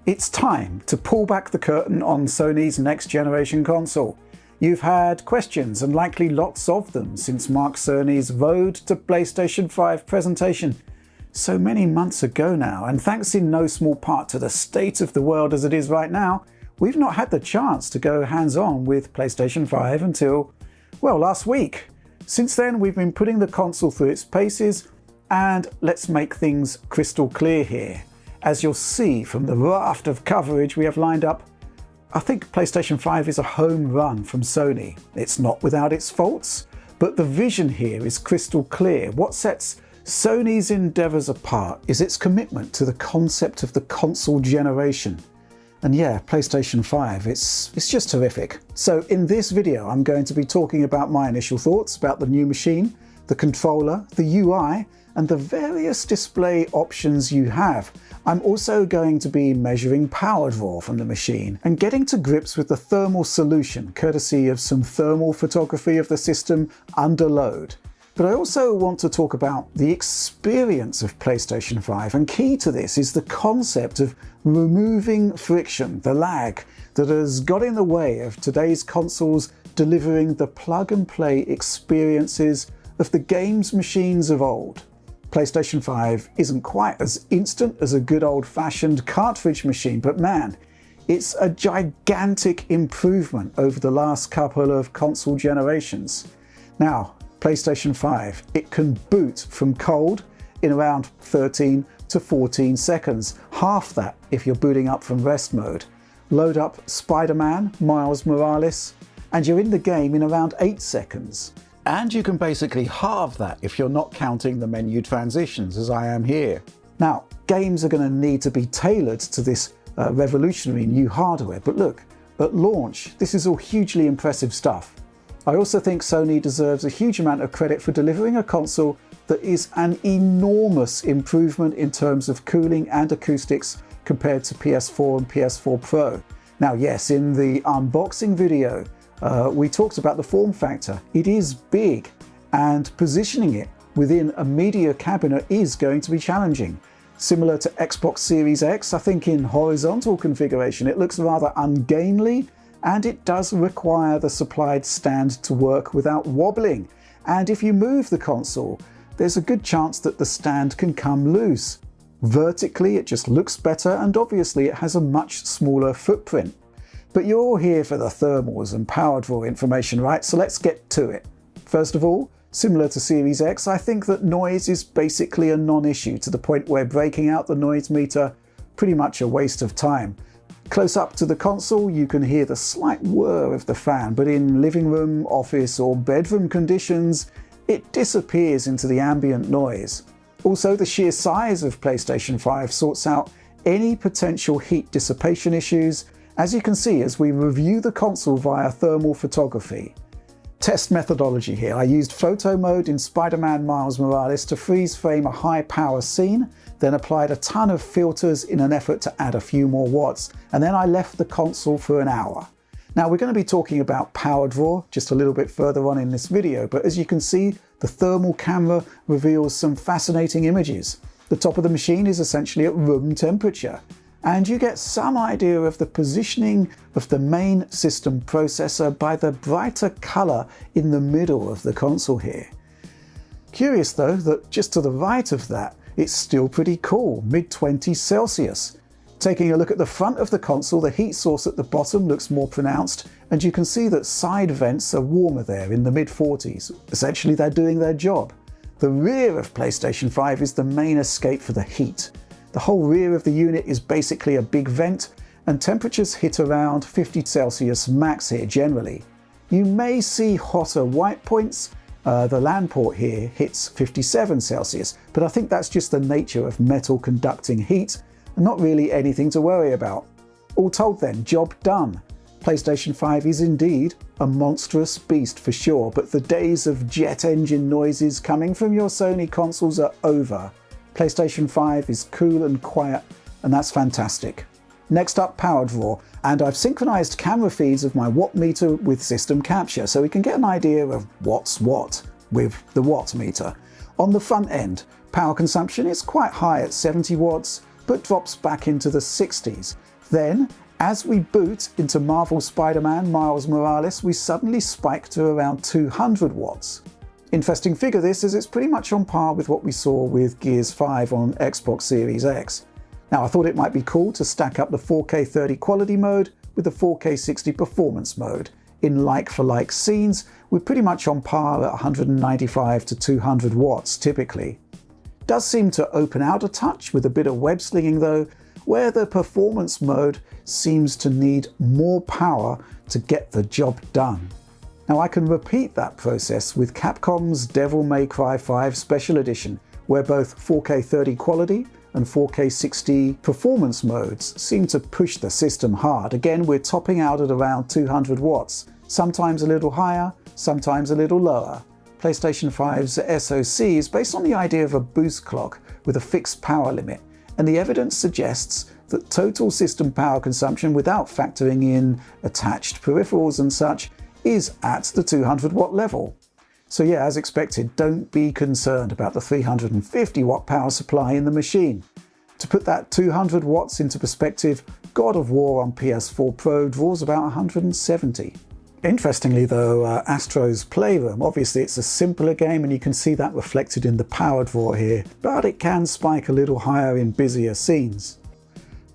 It's time to pull back the curtain on Sony's next generation console. You've had questions, and likely lots of them, since Mark Cerny's Road to PlayStation 5 presentation so many months ago now, and thanks in no small part to the state of the world as it is right now, we've not had the chance to go hands-on with PlayStation 5 until, well, last week. Since then, we've been putting the console through its paces, and let's make things crystal clear here. As you'll see from the raft of coverage we have lined up, I think PlayStation 5 is a home run from Sony. It's not without its faults, but the vision here is crystal clear. What sets Sony's endeavours apart is its commitment to the concept of the console generation. And yeah, PlayStation 5, it's just terrific. So in this video, I'm going to be talking about my initial thoughts about the new machine, the controller, the UI, and the various display options you have. I'm also going to be measuring power draw from the machine and getting to grips with the thermal solution, courtesy of some thermal photography of the system under load. But I also want to talk about the experience of PlayStation 5, and key to this is the concept of removing friction, the lag, that has got in the way of today's consoles delivering the plug-and-play experiences of the games machines of old. PlayStation 5 isn't quite as instant as a good old-fashioned cartridge machine, but man, it's a gigantic improvement over the last couple of console generations. Now, PlayStation 5, it can boot from cold in around 13 to 14 seconds, half that if you're booting up from rest mode. Load up Spider-Man, Miles Morales, and you're in the game in around 8 seconds. And you can basically halve that if you're not counting the menu transitions, as I am here. Now, games are going to need to be tailored to this revolutionary new hardware, but look, at launch, this is all hugely impressive stuff. I also think Sony deserves a huge amount of credit for delivering a console that is an enormous improvement in terms of cooling and acoustics compared to PS4 and PS4 Pro. Now yes, in the unboxing video, we talked about the form factor. It is big, and positioning it within a media cabinet is going to be challenging. Similar to Xbox Series X, I think in horizontal configuration it looks rather ungainly, and it does require the supplied stand to work without wobbling. And if you move the console, there's a good chance that the stand can come loose. Vertically, it just looks better, and obviously it has a much smaller footprint. But you're all here for the thermals and power draw information, right? So let's get to it. First of all, similar to Series X, I think that noise is basically a non-issue, to the point where breaking out the noise meter, pretty much a waste of time. Close up to the console, you can hear the slight whir of the fan, but in living room, office, or bedroom conditions, it disappears into the ambient noise. Also, the sheer size of PlayStation 5 sorts out any potential heat dissipation issues, as you can see as we review the console via thermal photography. Test methodology here. I used photo mode in Spider-Man Miles Morales to freeze frame a high power scene, then applied a ton of filters in an effort to add a few more watts, and then I left the console for an hour. Now we're going to be talking about power draw just a little bit further on in this video, but as you can see, the thermal camera reveals some fascinating images. The top of the machine is essentially at room temperature, and you get some idea of the positioning of the main system processor by the brighter colour in the middle of the console here. Curious though that just to the right of that, it's still pretty cool, mid-20s Celsius. Taking a look at the front of the console, the heat source at the bottom looks more pronounced, and you can see that side vents are warmer there in the mid-40s. Essentially they're doing their job. The rear of PlayStation 5 is the main escape for the heat. The whole rear of the unit is basically a big vent, and temperatures hit around 50 Celsius max here generally. You may see hotter white points. The LAN port here hits 57 Celsius, but I think that's just the nature of metal conducting heat, and not really anything to worry about. All told then, job done. PlayStation 5 is indeed a monstrous beast for sure, but the days of jet engine noises coming from your Sony consoles are over. PlayStation 5 is cool and quiet, and that's fantastic. Next up, power draw, and I've synchronized camera feeds of my watt meter with system capture so we can get an idea of what's what with the watt meter. On the front end, power consumption is quite high at 70 watts, but drops back into the 60s. Then, as we boot into Marvel Spider-Man Miles Morales, we suddenly spike to around 200 watts. Interesting figure this, as it's pretty much on par with what we saw with Gears 5 on Xbox Series X. Now, I thought it might be cool to stack up the 4K 30 quality mode with the 4K 60 performance mode. In like-for-like scenes, we're pretty much on par at 195 to 200 watts typically. Does seem to open out a touch with a bit of web slinging though, where the performance mode seems to need more power to get the job done. Now I can repeat that process with Capcom's Devil May Cry 5 Special Edition, where both 4K 30 quality and 4K 60 performance modes seem to push the system hard. Again, we're topping out at around 200 watts, sometimes a little higher, sometimes a little lower. PlayStation 5's SoC is based on the idea of a boost clock with a fixed power limit, and the evidence suggests that total system power consumption without factoring in attached peripherals and such is at the 200 watt level. So yeah, as expected, don't be concerned about the 350 watt power supply in the machine. To put that 200 watts into perspective, God of War on PS4 Pro draws about 170. Interestingly though, Astro's Playroom, obviously it's a simpler game and you can see that reflected in the power draw here, but it can spike a little higher in busier scenes.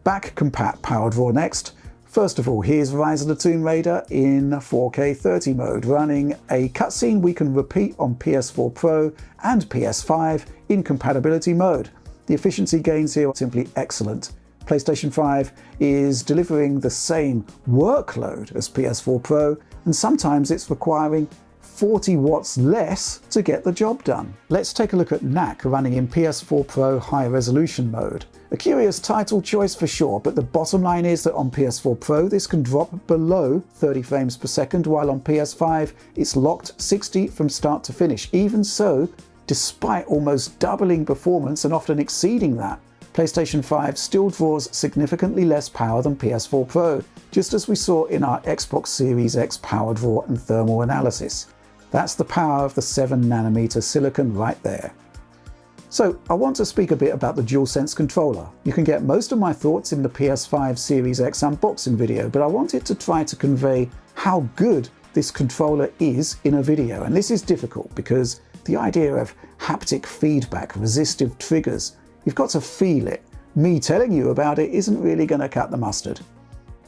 Back compat power draw next. First of all, here's Rise of the Tomb Raider in 4K 30 mode, running a cutscene we can repeat on PS4 Pro and PS5 in compatibility mode. The efficiency gains here are simply excellent. PlayStation 5 is delivering the same workload as PS4 Pro, and sometimes it's requiring 40 watts less to get the job done. Let's take a look at NAC running in PS4 Pro high resolution mode. A curious title choice for sure, but the bottom line is that on PS4 Pro this can drop below 30 frames per second, while on PS5 it's locked 60 from start to finish. Even so, despite almost doubling performance and often exceeding that, PlayStation 5 still draws significantly less power than PS4 Pro, just as we saw in our Xbox Series X power draw and thermal analysis. That's the power of the 7nm silicon right there. So I want to speak a bit about the DualSense controller. You can get most of my thoughts in the PS5 Series X unboxing video, but I wanted to try to convey how good this controller is in a video. And this is difficult because the idea of haptic feedback, resistive triggers, you've got to feel it. Me telling you about it isn't really going to cut the mustard.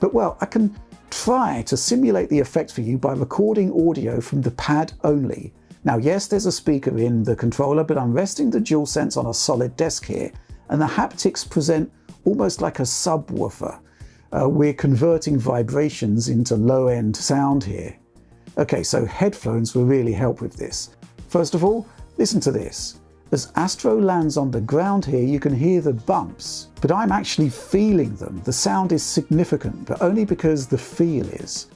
But well, I can try to simulate the effect for you by recording audio from the pad only. Now yes, there's a speaker in the controller, but I'm resting the DualSense on a solid desk here, and the haptics present almost like a subwoofer. We're converting vibrations into low-end sound here. Okay, so headphones will really help with this. First of all, listen to this. As Astro lands on the ground here, you can hear the bumps, but I'm actually feeling them. The sound is significant, but only because the feel is.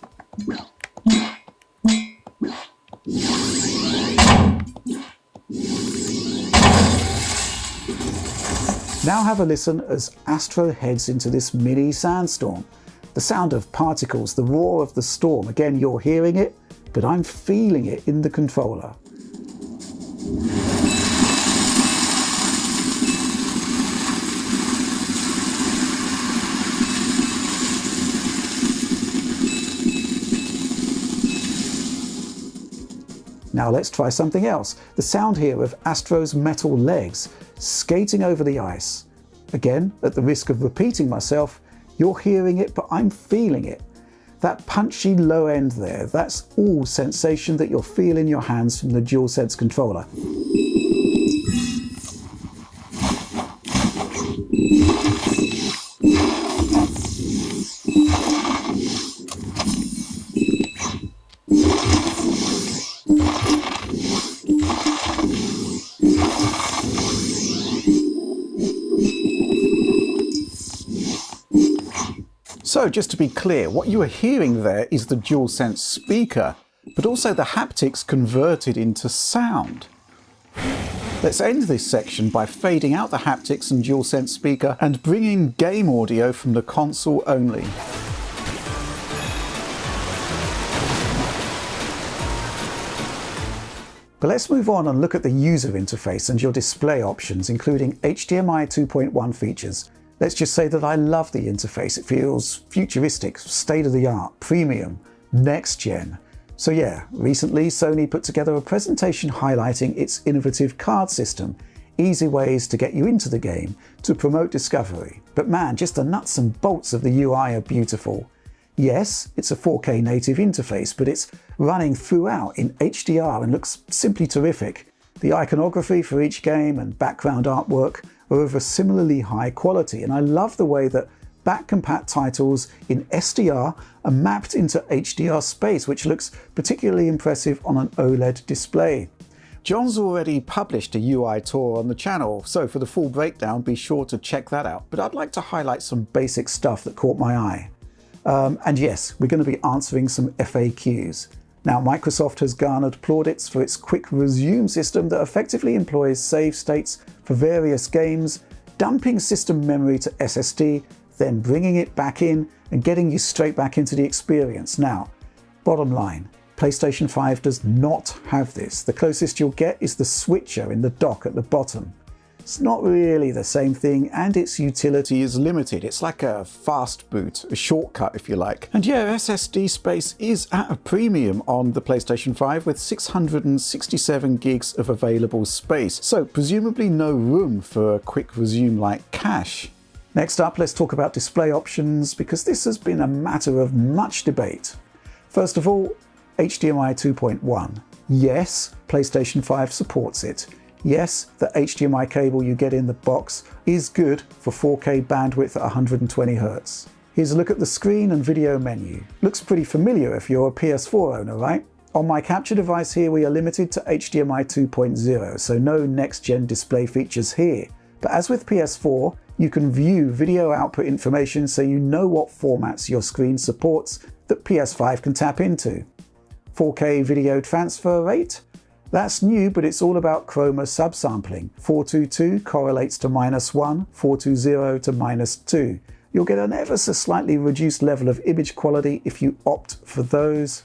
Now have a listen as Astro heads into this mini sandstorm. The sound of particles, the roar of the storm. Again, you're hearing it, but I'm feeling it in the controller. Now let's try something else. The sound here of Astro's metal legs skating over the ice. Again, at the risk of repeating myself, you're hearing it, but I'm feeling it. That punchy low end there, that's all sensation that you'll feel in your hands from the DualSense controller. So just to be clear, what you are hearing there is the DualSense speaker, but also the haptics converted into sound. Let's end this section by fading out the haptics and DualSense speaker and bringing game audio from the console only. But let's move on and look at the user interface and your display options, including HDMI 2.1 features. Let's just say that I love the interface. It feels futuristic, state-of-the-art, premium, next-gen. So yeah, recently Sony put together a presentation highlighting its innovative card system, easy ways to get you into the game, to promote discovery. But man, just the nuts and bolts of the UI are beautiful. Yes, it's a 4K native interface, but it's running throughout in HDR and looks simply terrific. The iconography for each game and background artwork are of a similarly high quality, and I love the way that back-compat titles in SDR are mapped into HDR space, which looks particularly impressive on an OLED display. John's already published a UI tour on the channel, so for the full breakdown be sure to check that out, but I'd like to highlight some basic stuff that caught my eye. And yes, we're going to be answering some FAQs. Now, Microsoft has garnered plaudits for its quick resume system that effectively employs save states for various games, dumping system memory to SSD, then bringing it back in and getting you straight back into the experience. Now, bottom line, PlayStation 5 does not have this. The closest you'll get is the switcher in the dock at the bottom. It's not really the same thing, and its utility is limited. It's like a fast boot, a shortcut if you like. And yeah, SSD space is at a premium on the PlayStation 5 with 667 gigs of available space, so presumably no room for a quick resume like cache. Next up, let's talk about display options, because this has been a matter of much debate. First of all, HDMI 2.1. Yes, PlayStation 5 supports it. Yes, the HDMI cable you get in the box is good for 4K bandwidth at 120 Hz. Here's a look at the screen and video menu. Looks pretty familiar if you're a PS4 owner, right? On my capture device here, we are limited to HDMI 2.0, so no next-gen display features here. But as with PS4, you can view video output information so you know what formats your screen supports that PS5 can tap into. 4K video transfer rate? That's new, but it's all about chroma subsampling. 422 correlates to -1, 420 to -2. You'll get an ever so slightly reduced level of image quality if you opt for those.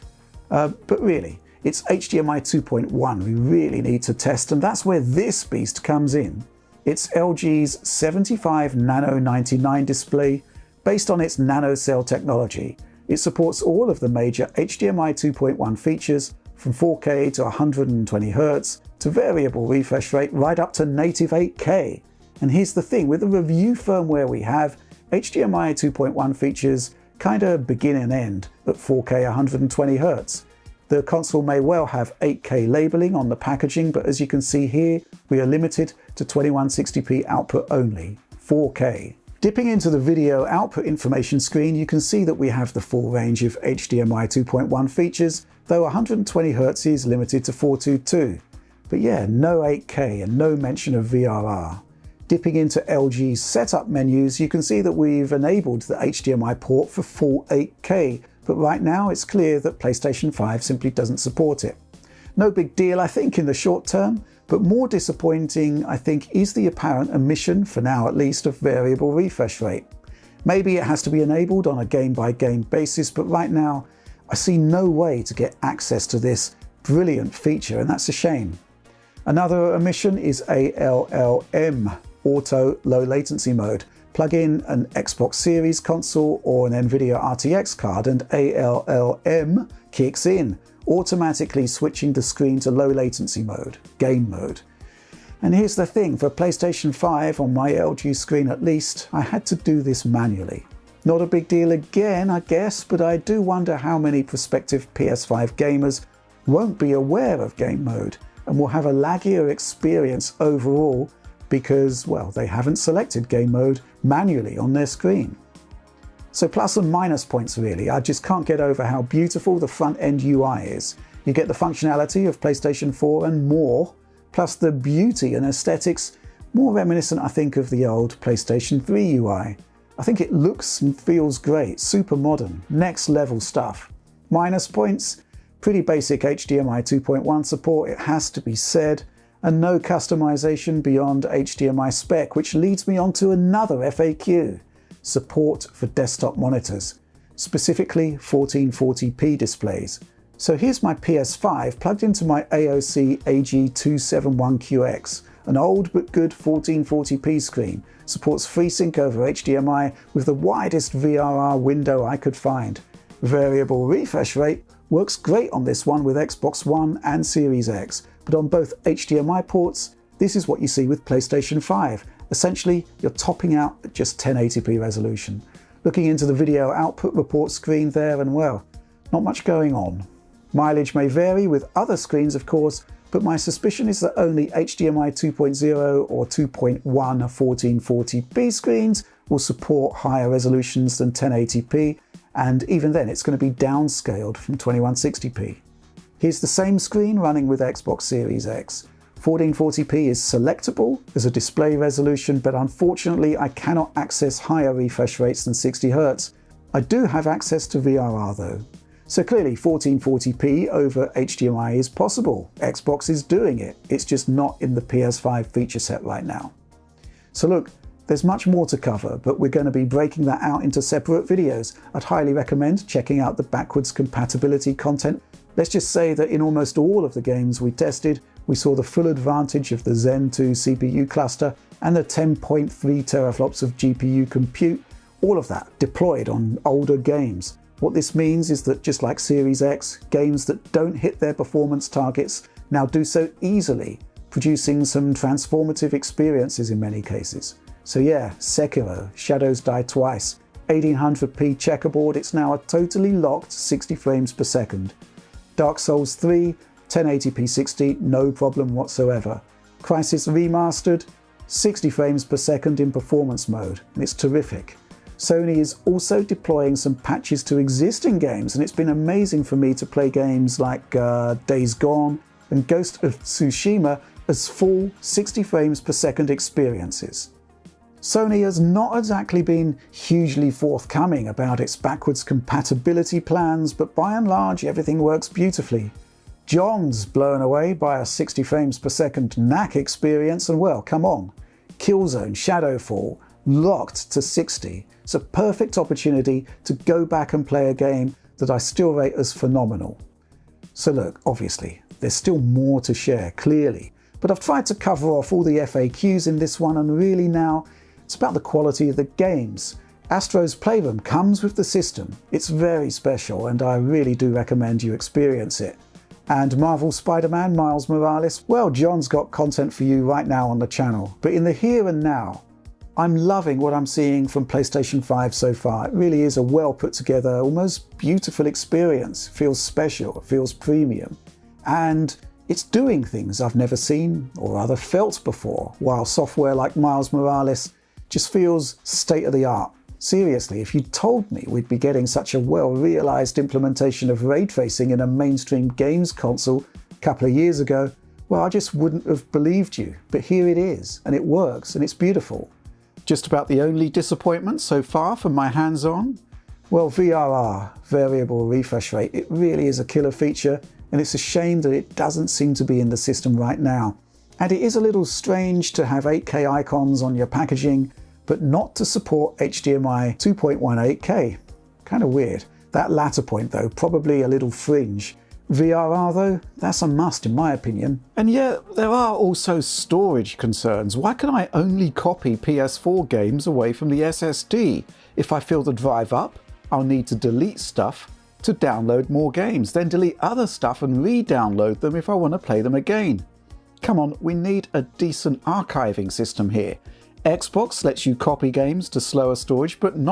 But really, it's HDMI 2.1 we really need to test, and that's where this beast comes in. It's LG's 75 Nano 99 display based on its nanocell technology. It supports all of the major HDMI 2.1 features, from 4K to 120 Hz to variable refresh rate right up to native 8K. And here's the thing, with the review firmware we have, HDMI 2.1 features kinda begin and end at 4K 120 Hz. The console may well have 8K labeling on the packaging, but as you can see here, we are limited to 2160p output only, 4K. Dipping into the video output information screen, you can see that we have the full range of HDMI 2.1 features, though 120 Hz is limited to 422. But yeah, no 8K and no mention of VRR. Dipping into LG's setup menus, you can see that we've enabled the HDMI port for full 8K, but right now it's clear that PlayStation 5 simply doesn't support it. No big deal, I think, in the short term, but more disappointing, I think, is the apparent omission, for now at least, of variable refresh rate. Maybe it has to be enabled on a game-by-game basis, but right now, I see no way to get access to this brilliant feature, and that's a shame. Another omission is ALLM, Auto Low Latency Mode. Plug in an Xbox Series console or an Nvidia RTX card and ALLM kicks in, automatically switching the screen to low latency mode, game mode. And here's the thing, for PlayStation 5 on my LG screen at least, I had to do this manually. Not a big deal again, I guess, but I do wonder how many prospective PS5 gamers won't be aware of game mode and will have a laggier experience overall because, well, they haven't selected game mode manually on their screen. So plus and minus points really. I just can't get over how beautiful the front-end UI is. You get the functionality of PlayStation 4 and more, plus the beauty and aesthetics, more reminiscent I think of the old PlayStation 3 UI. I think it looks and feels great, super modern, next level stuff. Minus points? Pretty basic HDMI 2.1 support, it has to be said, and no customization beyond HDMI spec, which leads me on to another FAQ. Support for desktop monitors, specifically 1440p displays. So here's my PS5 plugged into my AOC AG271QX, An old but good 1440p screen, supports FreeSync over HDMI with the widest VRR window I could find. Variable refresh rate works great on this one with Xbox One and Series X, but on both HDMI ports, this is what you see with PlayStation 5. Essentially, you're topping out at just 1080p resolution. Looking into the video output report screen there, and well, not much going on. Mileage may vary with other screens, of course, but my suspicion is that only HDMI 2.0 or 2.1 1440p screens will support higher resolutions than 1080p, and even then it's going to be downscaled from 2160p. Here's the same screen running with Xbox Series X. 1440p is selectable as a display resolution, but unfortunately I cannot access higher refresh rates than 60Hz. I do have access to VRR though. So clearly 1440p over HDMI is possible. Xbox is doing it. It's just not in the PS5 feature set right now. So look, there's much more to cover, but we're going to be breaking that out into separate videos. I'd highly recommend checking out the backwards compatibility content. Let's just say that in almost all of the games we tested, we saw the full advantage of the Zen 2 CPU cluster and the 10.3 teraflops of GPU compute, all of that deployed on older games. What this means is that just like Series X, games that don't hit their performance targets now do so easily, producing some transformative experiences in many cases. So yeah, Sekiro, Shadows Die Twice, 1800p checkerboard, it's now a totally locked 60 frames per second. Dark Souls 3, 1080p 60, no problem whatsoever. Crysis Remastered, 60 frames per second in performance mode, and it's terrific. Sony is also deploying some patches to existing games, and it's been amazing for me to play games like Days Gone and Ghost of Tsushima as full 60 frames per second experiences. Sony has not exactly been hugely forthcoming about its backwards compatibility plans, but by and large everything works beautifully. John's blown away by a 60 frames per second knack experience, and well, come on. Killzone Shadowfall, locked to 60. It's a perfect opportunity to go back and play a game that I still rate as phenomenal. So look, obviously, there's still more to share, clearly, but I've tried to cover off all the FAQs in this one, and really now, it's about the quality of the games. Astro's Playroom comes with the system. It's very special, and I really do recommend you experience it. And Marvel Spider-Man Miles Morales, well, John's got content for you right now on the channel, but in the here and now, I'm loving what I'm seeing from PlayStation 5 so far. It really is a well put together, almost beautiful experience. It feels special, it feels premium. And it's doing things I've never seen or rather felt before, while software like Miles Morales just feels state of the art. Seriously, if you told me we'd be getting such a well-realized implementation of ray tracing in a mainstream games console a couple of years ago, well, I just wouldn't have believed you. But here it is, and it works, and it's beautiful. Just about the only disappointment so far from my hands-on? Well, VRR, variable refresh rate, it really is a killer feature, and it's a shame that it doesn't seem to be in the system right now. And it is a little strange to have 8K icons on your packaging, but not to support HDMI 2.18K. Kind of weird. That latter point though, probably a little fringe. VRR though, that's a must in my opinion. And yet, there are also storage concerns. Why can I only copy PS4 games away from the SSD? If I fill the drive up, I'll need to delete stuff to download more games, then delete other stuff and re-download them if I want to play them again. Come on, we need a decent archiving system here. Xbox lets you copy games to slower storage, but not